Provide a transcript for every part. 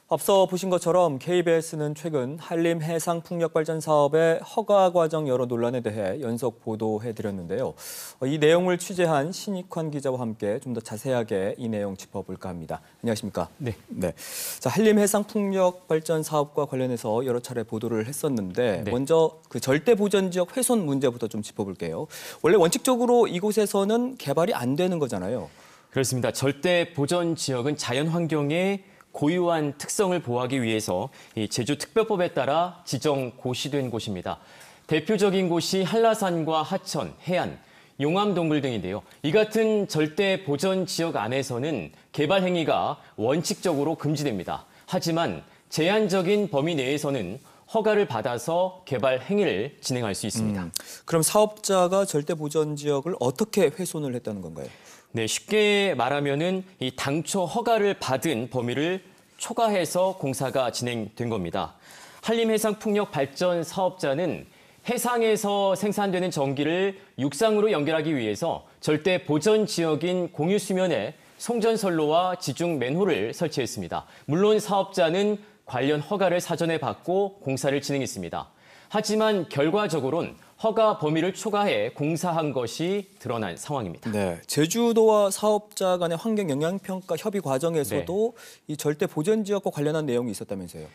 앞서 보신 것처럼 KBS는 최근 한림 해상 풍력 발전 사업의 허가 과정 여러 논란에 대해 연속 보도해드렸는데요. 이 내용을 취재한 신익환 기자와 함께 좀 더 자세하게 이 내용 짚어볼까 합니다. 안녕하십니까? 네. 자, 한림 해상 풍력 발전 사업과 관련해서 여러 차례 보도를 했었는데 네. 먼저 그 절대 보전 지역 훼손 문제부터 좀 짚어볼게요. 원래 원칙적으로 이곳에서는 개발이 안 되는 거잖아요. 그렇습니다. 절대 보전 지역은 자연 환경의 고유한 특성을 보호하기 위해서 제주특별법에 따라 지정 고시된 곳입니다. 대표적인 곳이 한라산과 하천, 해안, 용암동굴 등인데요. 이 같은 절대 보전 지역 안에서는 개발 행위가 원칙적으로 금지됩니다. 하지만 제한적인 범위 내에서는 허가를 받아서 개발 행위를 진행할 수 있습니다. 그럼 사업자가 절대 보전 지역을 어떻게 훼손을 했다는 건가요? 네, 쉽게 말하면은 이 당초 허가를 받은 범위를 초과해서 공사가 진행된 겁니다. 한림해상풍력발전 사업자는 해상에서 생산되는 전기를 육상으로 연결하기 위해서 절대 보전 지역인 공유 수면에 송전선로와 지중 맨홀을 설치했습니다. 물론 사업자는 관련 허가를 사전에 받고 공사를 진행했습니다. 하지만 결과적으로는 허가 범위를 초과해 공사한 것이 드러난 상황입니다. 네, 제주도와 사업자 간의 환경 영향평가 협의 과정에서도 이 절대 보전 지역과 관련한 내용이 있었다면서요?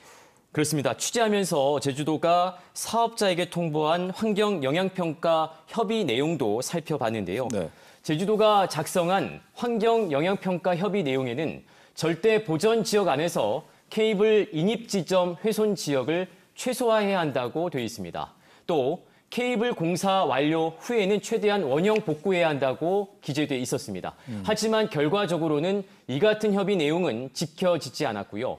그렇습니다. 취재하면서 제주도가 사업자에게 통보한 환경 영향평가 협의 내용도 살펴봤는데요. 네. 제주도가 작성한 환경 영향평가 협의 내용에는 절대 보전 지역 안에서 케이블 인입 지점 훼손 지역을 최소화해야 한다고 되어 있습니다. 또 케이블 공사 완료 후에는 최대한 원형 복구해야 한다고 기재돼 있었습니다. 하지만 결과적으로는 이 같은 협의 내용은 지켜지지 않았고요.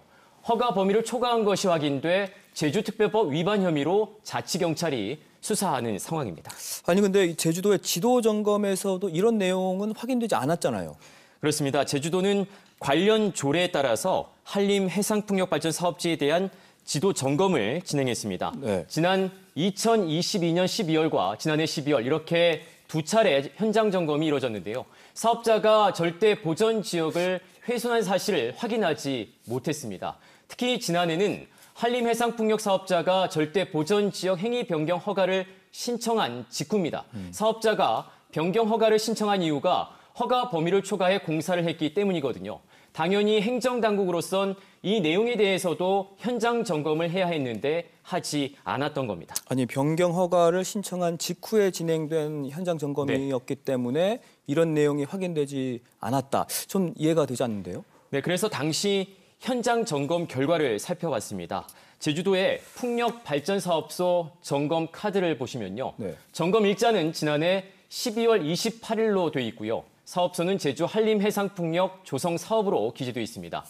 허가 범위를 초과한 것이 확인돼 제주특별법 위반 혐의로 자치경찰이 수사하는 상황입니다. 아니 근데 제주도의 지도 점검에서도 이런 내용은 확인되지 않았잖아요. 그렇습니다. 제주도는 관련 조례에 따라서 한림 해상풍력발전 사업지에 대한 지도 점검을 진행했습니다. 네. 지난 2022년 12월과 지난해 12월 이렇게 두 차례 현장 점검이 이루어졌는데요. 사업자가 절대 보전 지역을 훼손한 사실을 확인하지 못했습니다. 특히 지난해는 한림해상풍력 사업자가 절대 보전 지역 행위 변경 허가를 신청한 직후입니다. 사업자가 변경 허가를 신청한 이유가 허가 범위를 초과해 공사를 했기 때문이거든요. 당연히 행정당국으로선 이 내용에 대해서도 현장 점검을 해야 했는데 하지 않았던 겁니다. 아니 변경 허가를 신청한 직후에 진행된 현장 점검이었기 때문에 이런 내용이 확인되지 않았다. 좀 이해가 되지 않는데요? 네, 그래서 당시 현장 점검 결과를 살펴봤습니다. 제주도의 풍력발전사업소 점검 카드를 보시면요. 네. 점검 일자는 지난해 12월 28일로 돼 있고요. 사업소는 제주 한림해상풍력 조성 사업으로 기재돼 있습니다.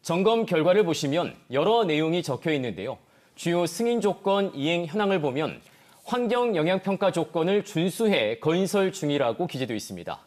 점검 결과를 보시면 여러 내용이 적혀 있는데요. 주요 승인 조건 이행 현황을 보면 환경 영향평가 조건을 준수해 건설 중이라고 기재돼 있습니다.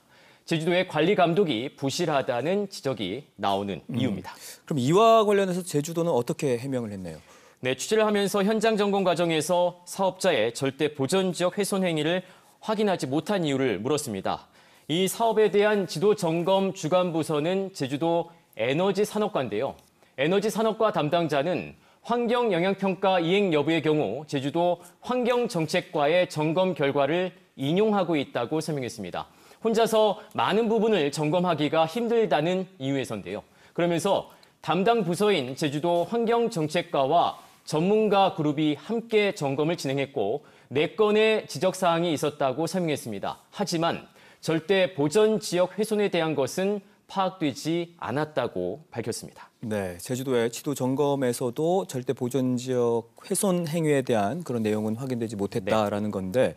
제주도의 관리 감독이 부실하다는 지적이 나오는 이유입니다. 그럼 이와 관련해서 제주도는 어떻게 해명을 했나요? 네, 취재를 하면서 현장 점검 과정에서 사업자의 절대 보전 지역 훼손 행위를 확인하지 못한 이유를 물었습니다. 이 사업에 대한 지도 점검 주관 부서는 제주도 에너지산업과인데요. 에너지산업과 담당자는 환경 영향평가 이행 여부의 경우 제주도 환경정책과의 점검 결과를 인용하고 있다고 설명했습니다. 혼자서 많은 부분을 점검하기가 힘들다는 이유에서인데요. 그러면서 담당 부서인 제주도 환경정책과와 전문가 그룹이 함께 점검을 진행했고 4건의 지적사항이 있었다고 설명했습니다. 하지만 절대 보전 지역 훼손에 대한 것은 파악되지 않았다고 밝혔습니다. 네, 제주도의 지도 점검에서도 절대 보전 지역 훼손 행위에 대한 그런 내용은 확인되지 못했다라는 건데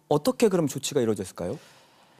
어떻게 그럼 조치가 이루어졌을까요?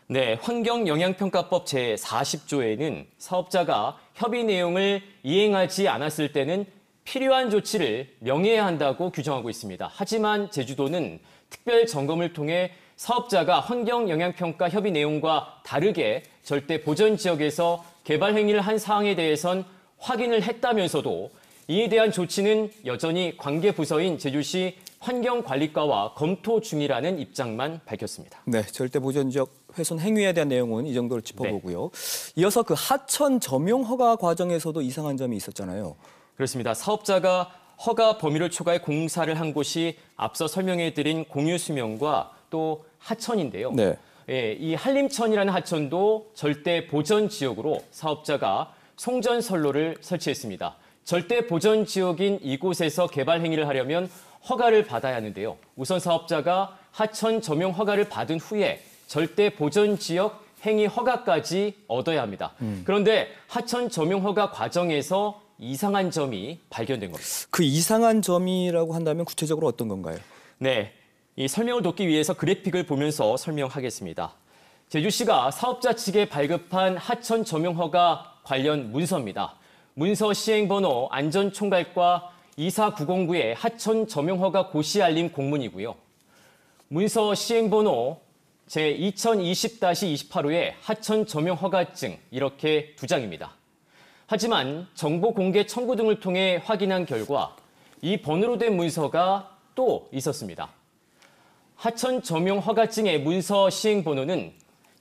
네, 환경영향평가법 제40조에는 사업자가 협의 내용을 이행하지 않았을 때는 필요한 조치를 명해야 한다고 규정하고 있습니다. 하지만 제주도는 특별 점검을 통해 사업자가 환경영향평가 협의 내용과 다르게 절대 보전 지역에서 개발 행위를 한 사항에 대해선 확인을 했다면서도 이에 대한 조치는 여전히 관계 부서인 제주시 환경관리과와 검토 중이라는 입장만 밝혔습니다. 네, 절대 보전 지역 훼손 행위에 대한 내용은 이 정도로 짚어보고요. 이어서 그 하천 점용 허가 과정에서도 이상한 점이 있었잖아요. 그렇습니다. 사업자가 허가 범위를 초과해 공사를 한 곳이 앞서 설명해드린 공유수명과 또 하천인데요. 네. 예, 이 한림천이라는 하천도 절대 보전 지역으로 사업자가 송전선로를 설치했습니다. 절대 보전 지역인 이곳에서 개발 행위를 하려면 허가를 받아야 하는데요. 우선 사업자가 하천 점용 허가를 받은 후에 절대 보전 지역 행위 허가까지 얻어야 합니다. 그런데 하천 점용 허가 과정에서 이상한 점이 발견된 겁니다. 그 이상한 점이라고 한다면 구체적으로 어떤 건가요? 네, 이 설명을 돕기 위해서 그래픽을 보면서 설명하겠습니다. 제주시가 사업자 측에 발급한 하천 점용 허가 관련 문서입니다. 문서 시행번호 안전총괄과 24909의 하천 점용 허가 고시 알림 공문이고요. 문서 시행번호 제2020-28호의 하천 점용 허가증 이렇게 2장입니다. 하지만 정보 공개 청구 등을 통해 확인한 결과 이 번호로 된 문서가 또 있었습니다. 하천 점용 허가증의 문서 시행 번호는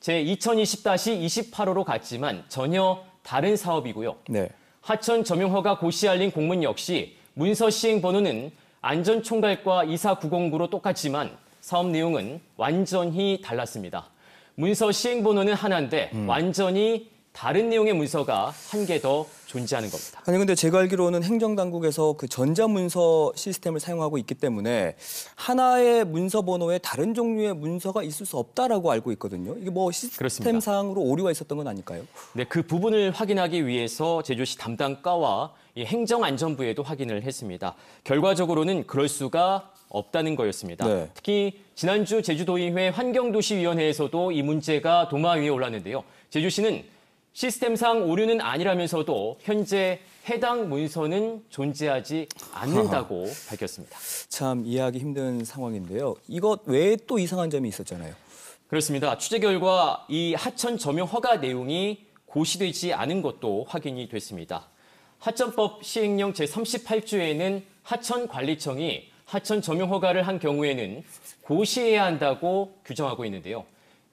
제2020-28호로 같지만 전혀 다른 사업이고요. 네. 하천 점용 허가 고시 알림 공문 역시 문서 시행 번호는 안전총괄과 24909로 똑같지만 사업 내용은 완전히 달랐습니다. 문서 시행 번호는 하나인데 완전히 다른 내용의 문서가 한 개 더 존재하는 겁니다. 아니 근데 제가 알기로는 행정당국에서 그 전자문서 시스템을 사용하고 있기 때문에 하나의 문서 번호에 다른 종류의 문서가 있을 수 없다라고 알고 있거든요. 이게 뭐 시스템상으로 오류가 있었던 건 아닐까요? 네, 그 부분을 확인하기 위해서 제주시 담당과와 이 행정안전부에도 확인을 했습니다. 결과적으로는 그럴 수가 없다는 거였습니다. 네. 특히 지난주 제주도의회 환경도시위원회에서도 이 문제가 도마 위에 올랐는데요. 제주시는 시스템상 오류는 아니라면서도 현재 해당 문서는 존재하지 않는다고 밝혔습니다. 참 이해하기 힘든 상황인데요. 이것 외에 또 이상한 점이 있었잖아요. 그렇습니다. 취재 결과 이 하천 점용 허가 내용이 고시되지 않은 것도 확인이 됐습니다. 하천법 시행령 제38조에는 하천관리청이 하천 점용 허가를 한 경우에는 고시해야 한다고 규정하고 있는데요.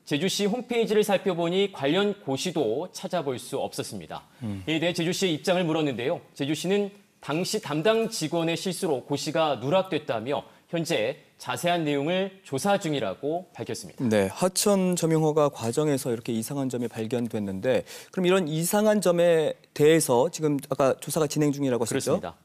제주시 홈페이지를 살펴보니 관련 고시도 찾아볼 수 없었습니다. 이에 대해 제주시의 입장을 물었는데요. 제주시는 당시 담당 직원의 실수로 고시가 누락됐다며 현재 자세한 내용을 조사 중이라고 밝혔습니다. 네, 하천 점용 허가 과정에서 이렇게 이상한 점이 발견됐는데 그럼 이런 이상한 점에 대해서 지금 아까 조사가 진행 중이라고 하셨죠? 그렇습니다.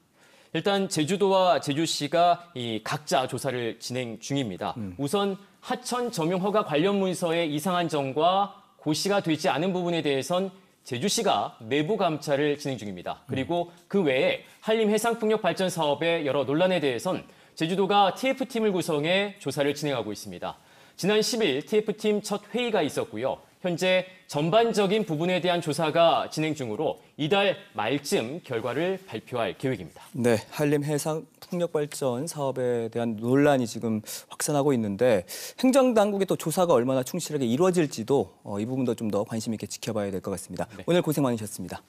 일단 제주도와 제주시가 이 각자 조사를 진행 중입니다. 우선 하천 점용 허가 관련 문서의 이상한 점과 고시가 되지 않은 부분에 대해선 제주시가 내부 감찰을 진행 중입니다. 그리고 그 외에 한림 해상풍력 발전 사업의 여러 논란에 대해선 제주도가 TF팀을 구성해 조사를 진행하고 있습니다. 지난 10일 TF팀 첫 회의가 있었고요. 현재 전반적인 부분에 대한 조사가 진행 중으로 이달 말쯤 결과를 발표할 계획입니다. 네, 한림 해상 풍력 발전 사업에 대한 논란이 지금 확산하고 있는데 행정당국의 또 조사가 얼마나 충실하게 이루어질지도 이 부분도 좀 더 관심 있게 지켜봐야 될 것 같습니다. 네. 오늘 고생 많으셨습니다.